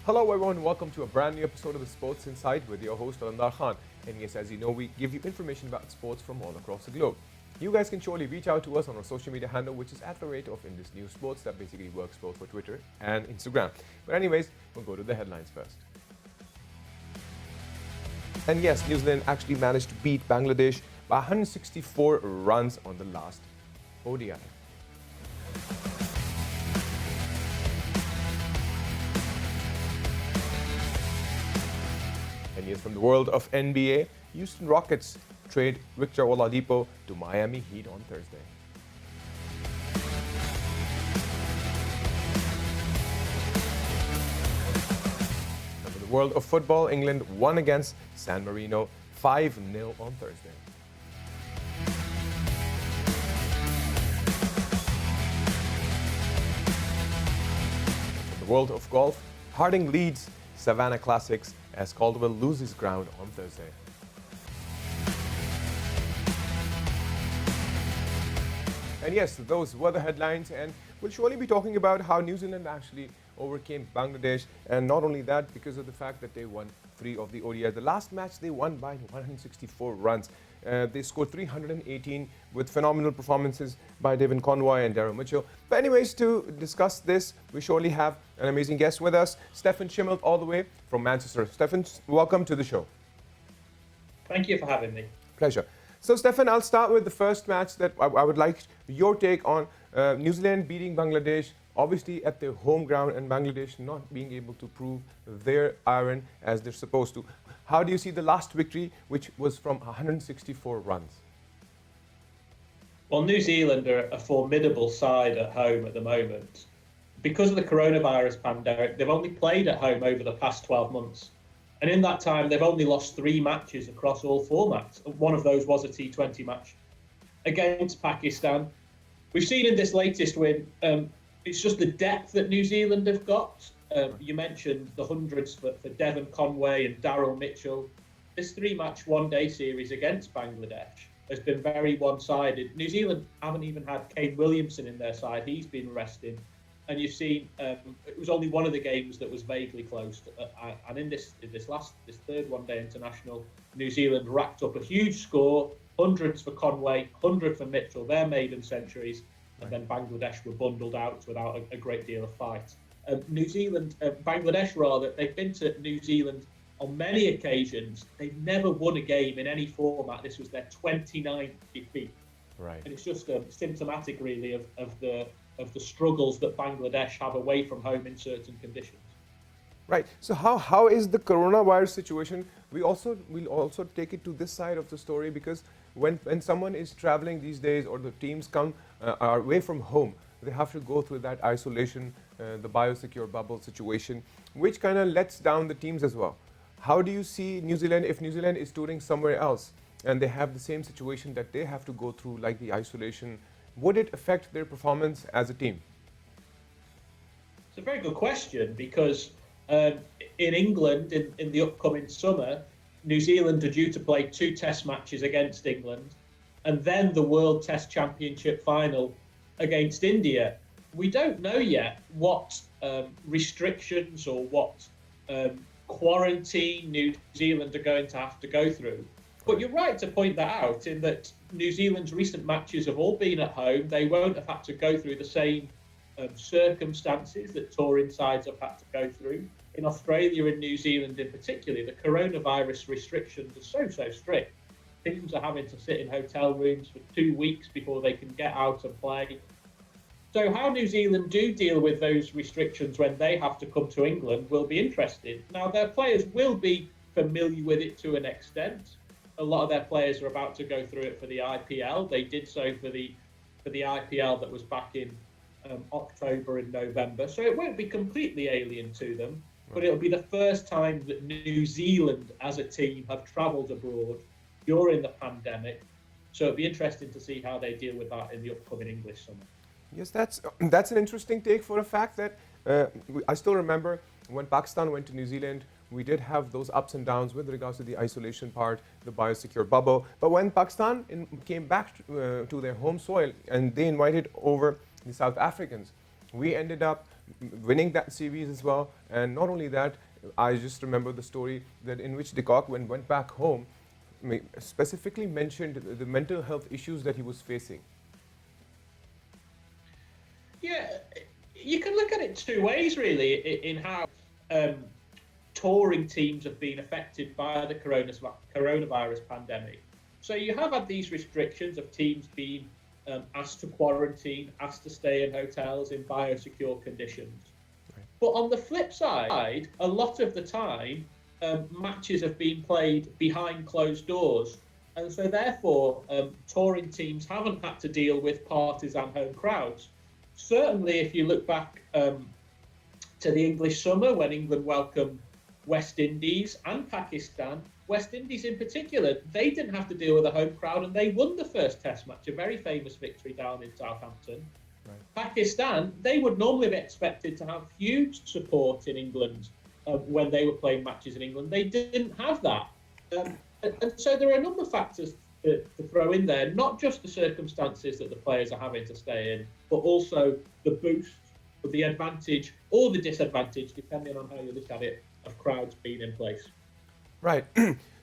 Hello everyone, welcome to a brand new episode of the Sports Insight with your host Alandar Khan. And yes, as you know, we give you information about sports from all across the globe. You guys can surely reach out to us on our social media handle, which is at the rate of Indus News Sports. That basically works both for Twitter and Instagram. But anyways, we'll go to the headlines first. And yes, New Zealand actually managed to beat Bangladesh by 164 runs on the last ODI. And yes, from the world of NBA, Houston Rockets trade Victor Oladipo to Miami Heat on Thursday. And from the world of football, England won against San Marino 5-0 on Thursday. In the world of golf, Harding leads Savannah Classics as Caldwell loses ground on Thursday. And yes, those were the headlines, and we'll surely be talking about how New Zealand actually overcame Bangladesh, and not only that, because of the fact that they won 3 of the ODIs. The last match they won by 164 runs. They scored 318 with phenomenal performances by Devin Conway and Daryl Mitchell. But anyways, to discuss this, we surely have an amazing guest with us, Stefan Schimmelt, all the way from Manchester. Stefan, welcome to the show. Thank you for having me. Pleasure. So, Stefan, I'll start with the first match that I would like your take on. New Zealand beating Bangladesh, obviously at their home ground, and Bangladesh not being able to prove their iron as they're supposed to. How do you see the last victory, which was from 164 runs? Well, New Zealand are a formidable side at home at the moment. Because of the coronavirus pandemic, they've only played at home over the past 12 months. And in that time, they've only lost 3 matches across all formats. One of those was a T20 match against Pakistan. We've seen in this latest win, it's just the depth that New Zealand have got. You mentioned the hundreds for Devin Conway and Daryl Mitchell. This 3-match one-day series against Bangladesh has been very one-sided. New Zealand haven't even had Kane Williamson in their side. He's been resting. And you've seen it was only one of the games that was vaguely close. And in this third one-day international, New Zealand racked up a huge score, hundreds for Conway, 100 for Mitchell, their maiden centuries, and then Bangladesh were bundled out without a great deal of fight. Bangladesh rather, they've been to New Zealand on many occasions. They've never won a game in any format. This was their 29th defeat. Right. And it's just symptomatic, really, of the struggles that Bangladesh have away from home in certain conditions. Right. So how is the coronavirus situation? We'll also take it to this side of the story, because when someone is traveling these days, or the teams are away from home, they have to go through that isolation, the biosecure bubble situation, which kind of lets down the teams as well. How do you see New Zealand, if New Zealand is touring somewhere else and they have the same situation that they have to go through, like the isolation? Would it affect their performance as a team? It's a very good question, because in England, in the upcoming summer, New Zealand are due to play 2 test matches against England, and then the World Test Championship final against India. We don't know yet what restrictions or what quarantine New Zealand are going to have to go through. But you're right to point that out, in that New Zealand's recent matches have all been at home. They won't have had to go through the same circumstances that touring sides have had to go through. In Australia and New Zealand in particular, the coronavirus restrictions are so strict. Teams are having to sit in hotel rooms for 2 weeks before they can get out and play. So how New Zealand do deal with those restrictions when they have to come to England will be interesting. Now, their players will be familiar with it to an extent. A lot of their players are about to go through it for the IPL. They did so for the IPL that was back in October and November. So it won't be completely alien to them, but it'll be the first time that New Zealand as a team have travelled abroad during the pandemic. So it'll be interesting to see how they deal with that in the upcoming English summer. Yes, that's an interesting take, for a fact that I still remember when Pakistan went to New Zealand, we did have those ups and downs with regards to the isolation part, the biosecure bubble. But when Pakistan came back to their home soil and they invited over the South Africans, we ended up winning that series as well. And not only that, I just remember the story that in which de Kock, when went back home, specifically mentioned the mental health issues that he was facing. Yeah, you can look at it two ways, really, in how touring teams have been affected by the coronavirus pandemic. So you have had these restrictions of teams being asked to quarantine, asked to stay in hotels in biosecure conditions. Right. But on the flip side, a lot of the time, matches have been played behind closed doors. And so therefore, touring teams haven't had to deal with partisan home crowds. Certainly, if you look back to the English summer when England welcomed West Indies and Pakistan, West Indies in particular, they didn't have to deal with a home crowd and they won the first Test match, a very famous victory down in Southampton. Right. Pakistan, they would normally be expected to have huge support in England when they were playing matches in England. They didn't have that. And so there are a number of factors to throw in there, not just the circumstances that the players are having to stay in, but also the boost, the advantage or the disadvantage, depending on how you look at it, of crowds being in place. Right.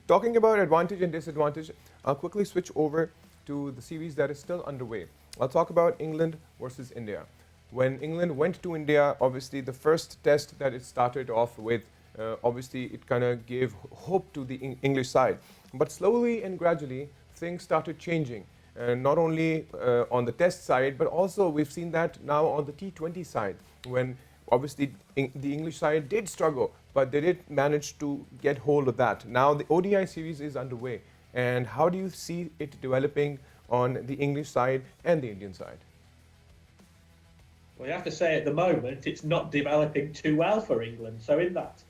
Talking about advantage and disadvantage, I'll quickly switch over to the series that is still underway. I'll talk about England versus India. When England went to India, obviously the first test that it started off with, obviously it kind of gave hope to the English side. But slowly and gradually, things started changing. Not only on the test side, but also we've seen that now on the T20 side, when obviously the English side did struggle, but they did manage to get hold of that. Now the ODI series is underway. And how do you see it developing on the English side and the Indian side? Well, you have to say at the moment it's not developing too well for England. So in that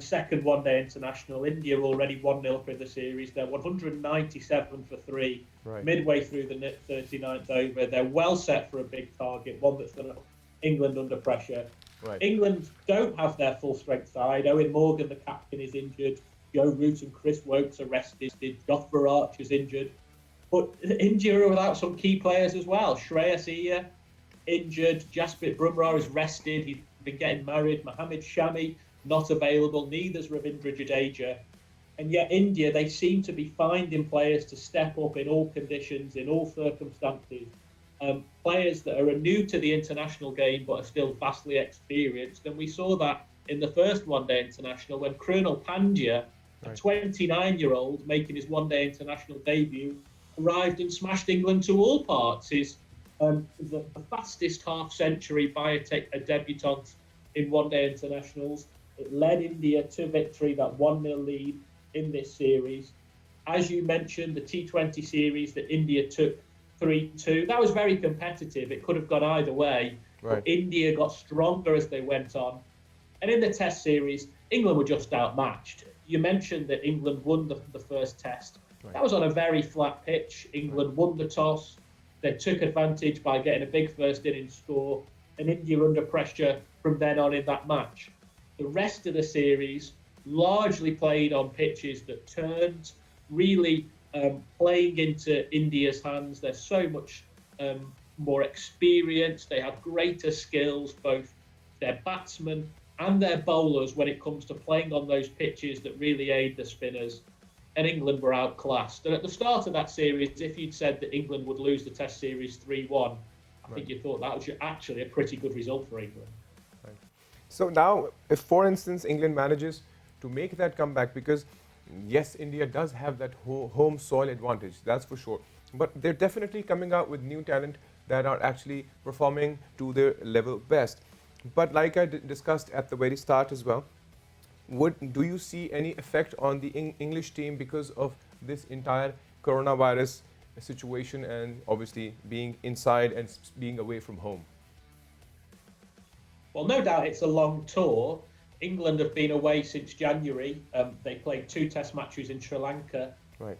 second one-day international, India already 1-0 for the series. They're 197 for 3, right, midway through the 39th over. They're well set for a big target, one that's going to put England under pressure. Right. England don't have their full-strength side. Owen Morgan, the captain, is injured. Joe Root and Chris Wokes arrested. Jofra Archer's injured. But India are without some key players as well. Shreyas Iyer, injured. Jasprit Bumrah is rested. He's been getting married. Mohammad Shami, not available. Neither's Ravindra Jadeja. And yet India, they seem to be finding players to step up in all conditions, in all circumstances. Players that are new to the international game but are still vastly experienced. And we saw that in the first one-day international when Krunal Pandya, a 29-year-old making his one-day international debut, arrived and smashed England to all parts. He's the fastest half-century by a debutant in one-day internationals. It led India to victory, that 1-0 lead in this series. As you mentioned, the T20 series that India took 3-2, that was very competitive. It could have gone either way. Right. But India got stronger as they went on. And in the Test series, England were just outmatched. You mentioned that England won the first Test. Right. That was on a very flat pitch. England won the toss. They took advantage by getting a big first innings score, and India under pressure from then on in that match. The rest of the series largely played on pitches that turned, really playing into India's hands. They're so much more experienced. They have greater skills, both their batsmen and their bowlers, when it comes to playing on those pitches that really aid the spinners. And England were outclassed. And at the start of that series, if you'd said that England would lose the Test series 3-1, I think you thought that was actually a pretty good result for England. Right. So now, if for instance England manages to make that comeback, because yes, India does have that home soil advantage, that's for sure. But they're definitely coming out with new talent that are actually performing to their level best. But like I discussed at the very start as well, do you see any effect on the English team because of this entire coronavirus situation and obviously being inside and being away from home? Well, no doubt it's a long tour. England have been away since January. They played 2 Test matches in Sri Lanka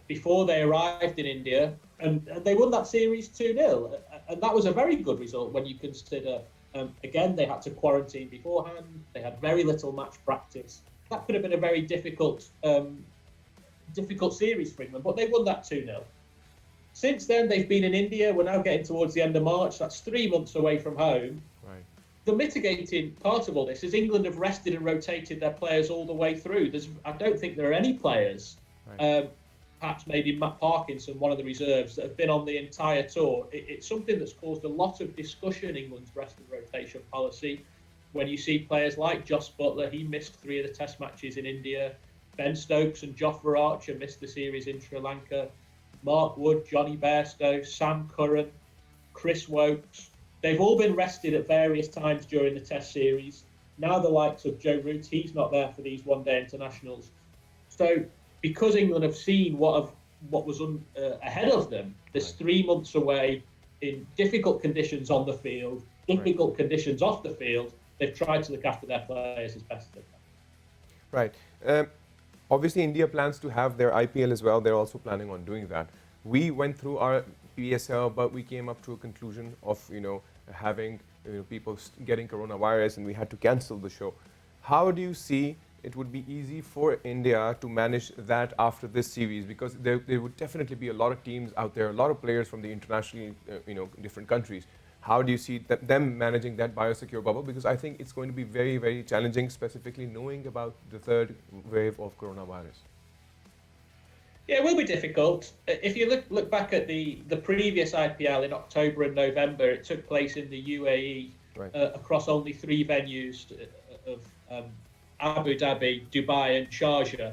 before they arrived in India, and they won that series 2-0. And that was a very good result when you consider, again, they had to quarantine beforehand. They had very little match practice. That could have been a very difficult series for England, but they won that 2-0. Since then, they've been in India. We're now getting towards the end of March. That's 3 months away from home. Right. the mitigating part of all this is England have rested and rotated their players all the way through. I don't think there are any players, perhaps maybe Matt Parkinson, one of the reserves, that have been on the entire tour. It's something that's caused a lot of discussion, England's rest and rotation policy. When you see players like Joss Butler, he missed 3 of the test matches in India. Ben Stokes and Jofra Archer missed the series in Sri Lanka. Mark Wood, Johnny Bairstow, Sam Curran, Chris Wokes. They've all been rested at various times during the Test series. Now the likes of Joe Root, he's not there for these one-day internationals. So because England have seen what was ahead of them, this 3 months away in difficult conditions on the field, difficult conditions off the field, they've tried to look after their players as best as they can. Right. Obviously, India plans to have their IPL as well. They're also planning on doing that. We went through our PSL, but we came up to a conclusion of, having people getting coronavirus, and we had to cancel the show. How do you see it would be easy for India to manage that after this series? Because there would definitely be a lot of teams out there, a lot of players from the international, different countries. How do you see them managing that biosecure bubble? Because I think it's going to be very, very challenging, specifically knowing about the third wave of coronavirus. Yeah, it will be difficult. If you look back at the previous IPL in October and November, it took place in the UAE across only 3 venues of Abu Dhabi, Dubai and Sharjah.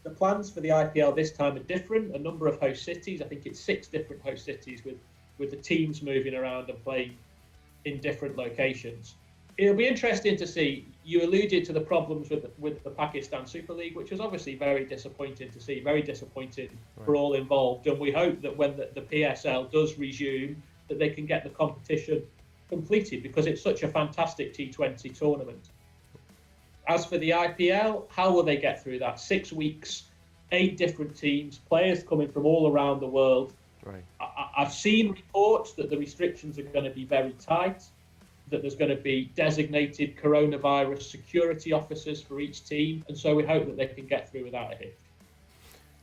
The plans for the IPL this time are different. A number of host cities, I think it's 6 different host cities with the teams moving around and playing in different locations. It'll be interesting to see. You alluded to the problems with the Pakistan Super League, which was obviously very disappointing to see, very disappointing for all involved. And we hope that when the PSL does resume, that they can get the competition completed, because it's such a fantastic T20 tournament. As for the IPL, how will they get through that? 6 weeks, 8 different teams, players coming from all around the world. Right. I've seen reports that the restrictions are going to be very tight, that there's going to be designated coronavirus security officers for each team, and so we hope that they can get through without a hitch.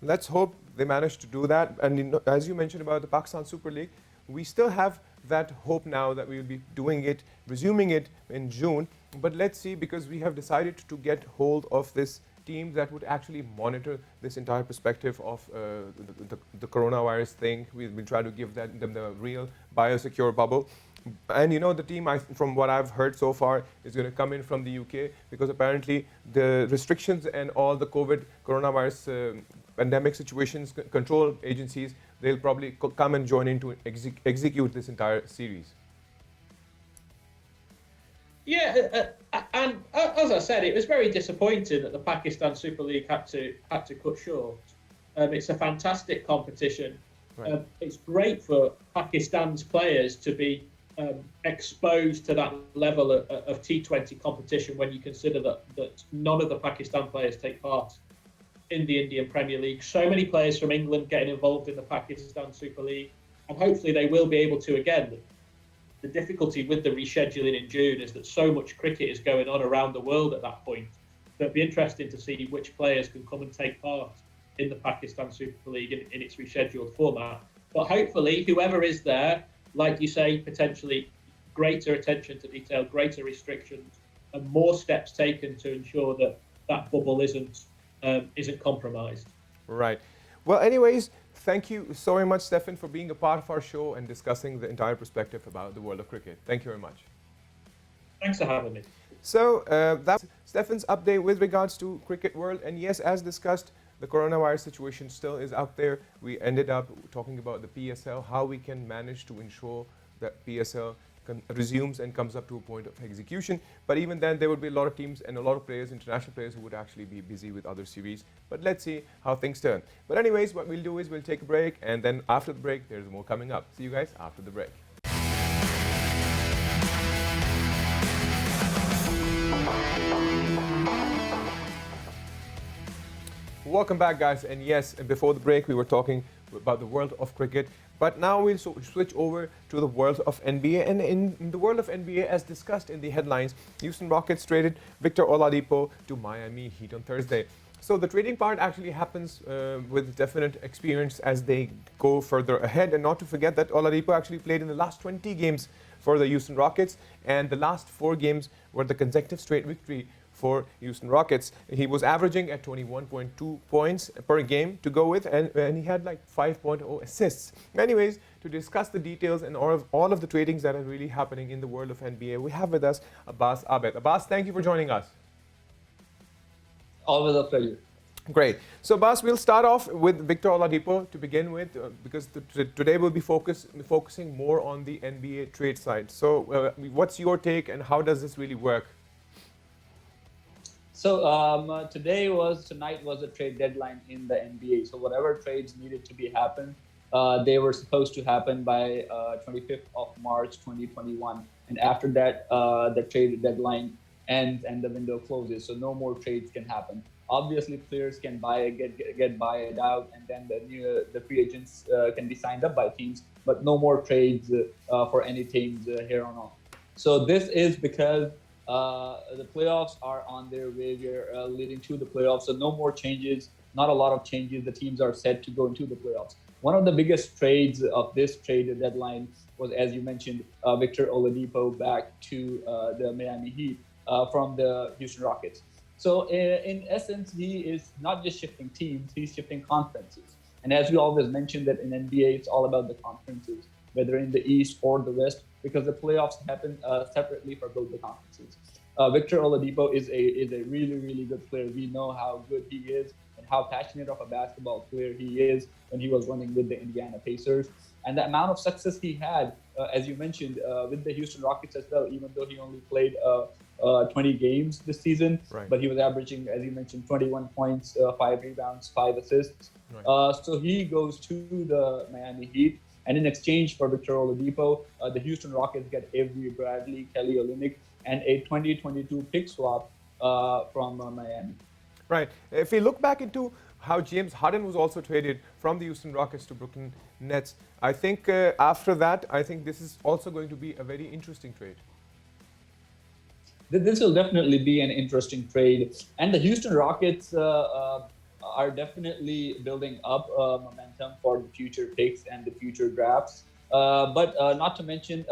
Let's hope they manage to do that. And as you mentioned about the Pakistan Super League, we still have that hope now that we will be doing it, resuming it in June. But let's see, because we have decided to get hold of this team that would actually monitor this entire perspective of the coronavirus thing. We'll try to give them the real biosecure bubble. And the team, from what I've heard so far, is going to come in from the UK, because apparently the restrictions and all the coronavirus pandemic situations, control agencies, they'll probably come and join in to execute this entire series. Yeah, and as I said, it was very disappointing that the Pakistan Super League had to cut short. It's a fantastic competition. Right. It's great for Pakistan's players to be exposed to that level of T20 competition, when you consider that none of the Pakistan players take part in the Indian Premier League. So many players from England getting involved in the Pakistan Super League, and hopefully they will be able to again. The difficulty with the rescheduling in June is that so much cricket is going on around the world at that point. So it'd be interesting to see which players can come and take part in the Pakistan Super League in its rescheduled format. But hopefully, whoever is there, like you say, potentially greater attention to detail, greater restrictions, and more steps taken to ensure that that bubble isn't compromised. Right. Well, anyways, thank you so very much, Stefan, for being a part of our show and discussing the entire perspective about the world of cricket. Thank you very much. Thanks for having me. So that's Stefan's update with regards to cricket world. And yes, as discussed, the coronavirus situation still is out there. We ended up talking about the PSL, how we can manage to ensure that PSL resumes and comes up to a point of execution. But even then, there would be a lot of teams and a lot of players, international players, who would actually be busy with other series. But let's see how things turn. But anyways, what we'll do is we'll take a break, and then after the break, there's more coming up. See you guys after the break. Welcome back, guys. And yes, before the break, we were talking about the world of cricket. But now we'll switch over to the world of NBA. And in the world of NBA, as discussed in the headlines, Houston Rockets traded Victor Oladipo to Miami Heat on Thursday. So the trading part actually happens with definite experience as they go further ahead. And not to forget that Oladipo actually played in the last 20 games for the Houston Rockets, and the last 4 games were the consecutive straight victory for Houston Rockets. He was averaging at 21.2 points per game to go with, and he had like 5.0 assists. Anyways, to discuss the details and all of the tradings that are really happening in the world of NBA, we have with us Abbas Abed. Abbas, thank you for joining us. Always a pleasure. Great. So, Bas, we'll start off with Victor Oladipo to begin with, because today we'll be focusing more on the NBA trade side. So, what's your take, and how does this really work? So tonight was a trade deadline in the NBA. So whatever trades needed to be happen, they were supposed to happen by 25th of March 2021. And after that, the trade deadline ends and the window closes. So no more trades can happen. Obviously, players can get buy out, and then the free agents can be signed up by teams, but no more trades for any teams here on out. So this is because the playoffs are on their way. We're leading to the playoffs, so no more changes. Not a lot of changes. The teams are set to go into the playoffs. One of the biggest trades of this trade deadline was, as you mentioned, Victor Oladipo back to the Miami Heat from the Houston Rockets. So in essence, he is not just shifting teams, he's shifting conferences. And as we always mention that in NBA, it's all about the conferences, whether in the East or the West, because the playoffs happen separately for both the conferences. Victor Oladipo is a really, really good player. We know how good he is and how passionate of a basketball player he is when he was running with the Indiana Pacers. And the amount of success he had, as you mentioned, with the Houston Rockets as well, even though he only played 20 games this season, right. But he was averaging, as you mentioned, 21 points, 5 rebounds, 5 assists. Right. So he goes to the Miami Heat. And in exchange for Victor Oladipo, the Houston Rockets get Avery Bradley, Kelly Olynyk, and a 2022 pick swap from Miami. Right. If we look back into how James Harden was also traded from the Houston Rockets to Brooklyn Nets, I think after that, I think this is also going to be a very interesting trade. This will definitely be an interesting trade. And the Houston Rockets are definitely building up momentum for the future picks and the future drafts. But not to mention,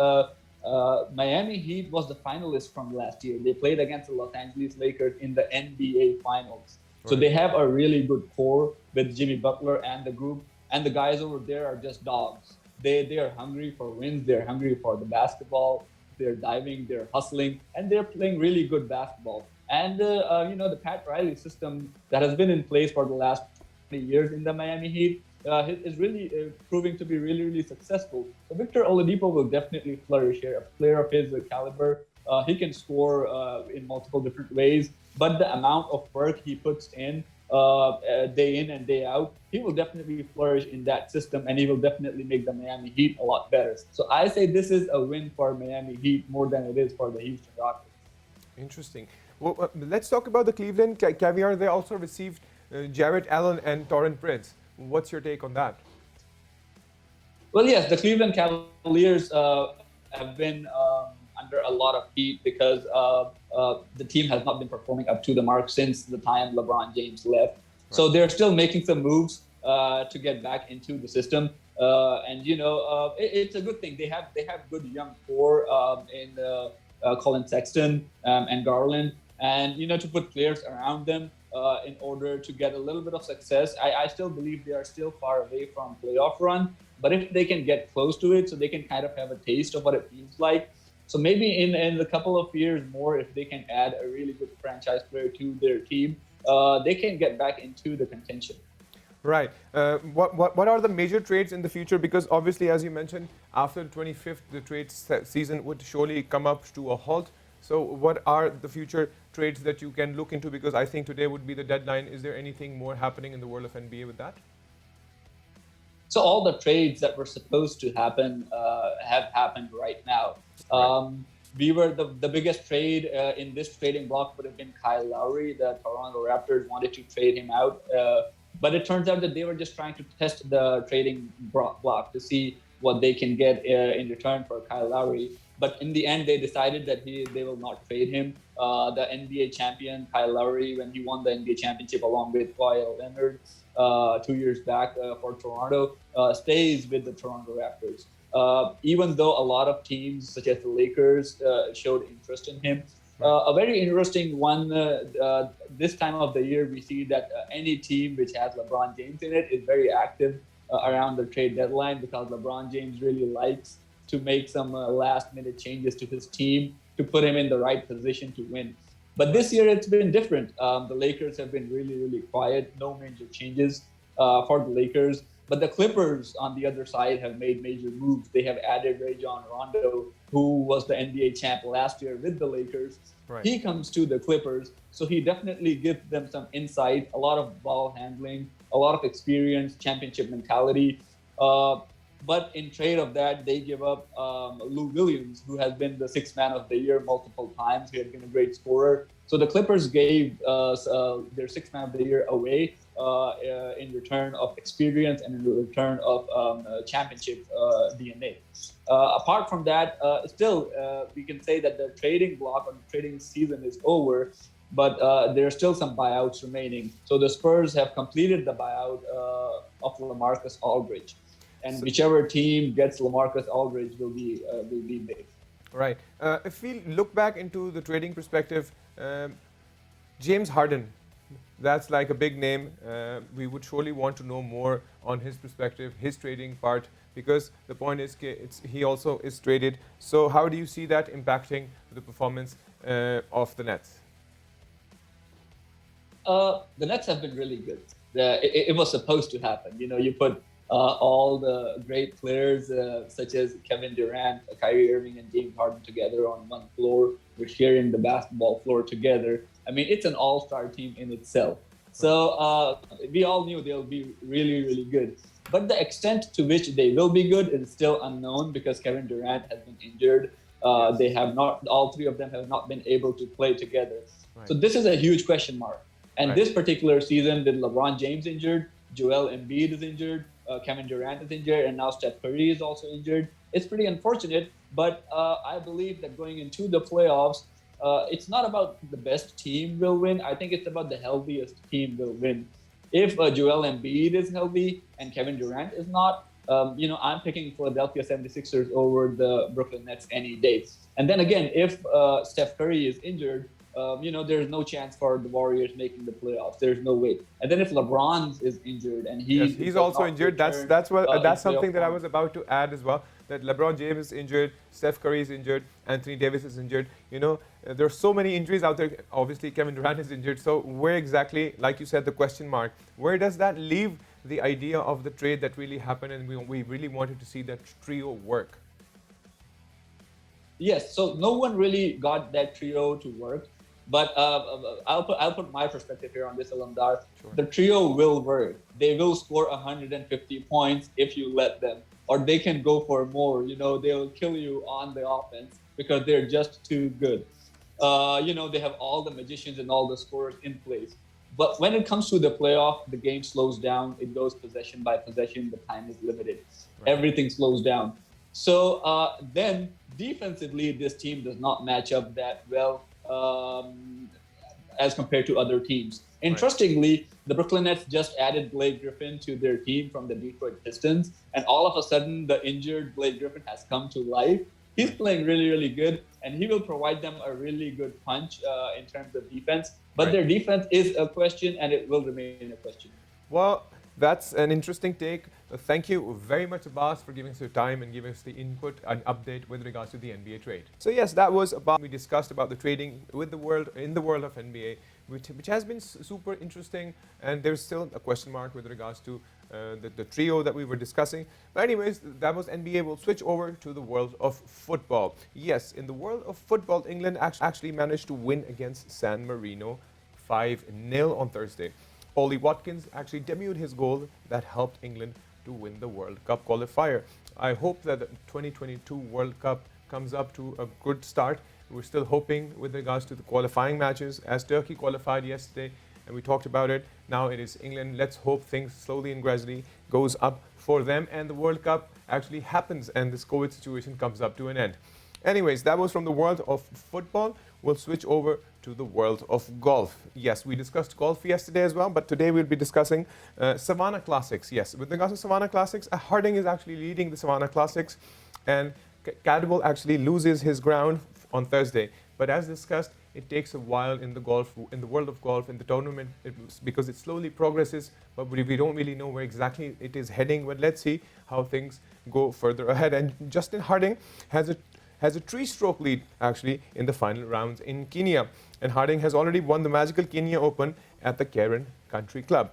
Miami Heat was the finalist from last year. They played against the Los Angeles Lakers in the NBA Finals. So they have a really good core with Jimmy Butler and the group. And the guys over there are just dogs. They are hungry for wins. They're hungry for the basketball. They're diving, they're hustling, and they're playing really good basketball. And, the Pat Riley system that has been in place for the last 20 years in the Miami Heat is really proving to be really, really successful. So Victor Oladipo will definitely flourish here. A player of his caliber, he can score in multiple different ways, but the amount of work he puts in day in and day out, he will definitely flourish in that system, and he will definitely make the Miami Heat a lot better. So I say this is a win for Miami Heat more than it is for the Houston Rockets. Interesting. Well, let's talk about the Cleveland Caviar. They also received Jarrett Allen and Torrent Prince. What's your take on that? Well, yes, the Cleveland Cavaliers have been under a lot of heat because the team has not been performing up to the mark since the time LeBron James left. Right. So they're still making some moves to get back into the system. It's a good thing. They have good young core in Colin Sexton and Garland, and to put players around them in order to get a little bit of success. I still believe they are still far away from playoff run, but if they can get close to it, so they can kind of have a taste of what it feels like. So maybe in a couple of years more, if they can add a really good franchise player to their team, they can get back into the contention. Right. What are the major trades in the future? Because obviously, as you mentioned, after the 25th, the trade season would surely come up to a halt. So what are the future trades that you can look into? Because I think today would be the deadline. Is there anything more happening in the world of NBA with that? So all the trades that were supposed to happen have happened right now. We were the biggest trade in this trading block would have been Kyle Lowry. The Toronto Raptors wanted to trade him out, but it turns out that they were just trying to test the trading block to see what they can get in return for Kyle Lowry. But in the end, they decided that they will not trade him. The NBA champion Kyle Lowry, when he won the NBA championship along with Kawhi Leonard 2 years back for Toronto, stays with the Toronto Raptors. Even though a lot of teams, such as the Lakers, showed interest in him. A very interesting one this time of the year, we see that any team which has LeBron James in it is very active around the trade deadline, because LeBron James really likes to make some last-minute changes to his team to put him in the right position to win. But this year it's been different. The Lakers have been really, really quiet. No major changes for the Lakers. But the Clippers, on the other side, have made major moves. They have added Rajon Rondo, who was the NBA champ last year with the Lakers. Right. He comes to the Clippers, so he definitely gives them some insight, a lot of ball handling, a lot of experience, championship mentality. But in trade of that, they give up Lou Williams, who has been the sixth man of the year multiple times. He has been a great scorer. So the Clippers gave their sixth man of the year away in return of experience and in return of championship DNA. Apart from that, still, we can say that the trading block or the trading season is over, but there are still some buyouts remaining. So the Spurs have completed the buyout of LaMarcus Aldridge. And whichever team gets LaMarcus Aldridge will be big. Right. If we look back into the trading perspective, James Harden, that's like a big name. We would surely want to know more on his perspective, his trading part, because the point is he also is traded. So how do you see that impacting the performance of the Nets? The Nets have been really good. It was supposed to happen. You know, you put all the great players such as Kevin Durant, Kyrie Irving, and James Harden together on one floor. We're sharing the basketball floor together. I mean, it's an all-star team in itself. So we all knew they'll be really, really good. But the extent to which they will be good is still unknown, because Kevin Durant has been injured. They have not, all three of them have not been able to play together. Right. So this is a huge question mark. And this particular season, with LeBron James injured, Joel Embiid is injured, Kevin Durant is injured, and now Steph Curry is also injured. It's pretty unfortunate, but I believe that going into the playoffs, it's not about the best team will win. I think it's about the healthiest team will win. If Joel Embiid is healthy and Kevin Durant is not, I'm picking Philadelphia 76ers over the Brooklyn Nets any day. And then again, if Steph Curry is injured, there's no chance for the Warriors making the playoffs. There's no way. And then if LeBron is injured and he's also injured, that's something that I was about to add as well. That LeBron James is injured, Steph Curry is injured, Anthony Davis is injured. There's so many injuries out there. Obviously, Kevin Durant is injured. So where exactly, like you said, the question mark, where does that leave the idea of the trade that really happened, and we really wanted to see that trio work? Yes. So no one really got that trio to work. But I'll put my perspective here on this, Alamdar. Sure. The trio will work. They will score 150 points if you let them, or they can go for more. They'll kill you on the offense because they're just too good. They have all the magicians and all the scorers in place. But when it comes to the playoff, the game slows down. It goes possession by possession. The time is limited. Right. Everything slows down. So then defensively, this team does not match up that well as compared to other teams. Interestingly, the Brooklyn Nets just added Blake Griffin to their team from the Detroit Pistons, and all of a sudden, the injured Blake Griffin has come to life. He's playing really, really good, and he will provide them a really good punch in terms of defense. But their defense is a question, and it will remain a question. Well, that's an interesting take. Thank you very much, Abbas, for giving us your time and giving us the input and update with regards to the NBA trade. So yes, that was about, we discussed about the trading with the world, in the world of NBA, which has been super interesting, and there's still a question mark with regards to the trio that we were discussing. But anyways, that was NBA. We'll switch over to the world of football. Yes, in the world of football, England actually managed to win against San Marino 5-0 on Thursday. Ollie Watkins actually debuted his goal that helped England to win the World Cup qualifier. I hope that the 2022 World Cup comes up to a good start. We're still hoping with regards to the qualifying matches, as Turkey qualified yesterday, and we talked about it. Now it is England. Let's hope things slowly and gradually goes up for them, and the World Cup actually happens and this COVID situation comes up to an end. Anyways, that was from the world of football. We'll switch over to the world of golf. Yes, we discussed golf yesterday as well, but today we'll be discussing Savannah Classics. Yes, with regards to Savannah Classics, Harding is actually leading the Savannah Classics, and Cadwell actually loses his ground on Thursday. But as discussed, it takes a while in the world of golf, in the tournament, because it slowly progresses, but we don't really know where exactly it is heading. But let's see how things go further ahead. And Justin Harding has a 3-stroke lead actually in the final rounds in Kenya. And Harding has already won the magical Kenya Open at the Karen Country Club.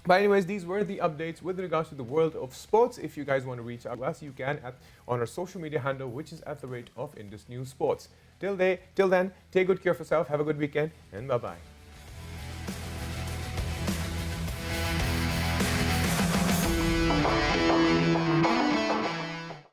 But anyways, these were the updates with regards to the world of sports. If you guys want to reach out to us, you can on our social media handle, which is at the rate of Indus News Sports. Till then, take good care of yourself, have a good weekend, and bye-bye.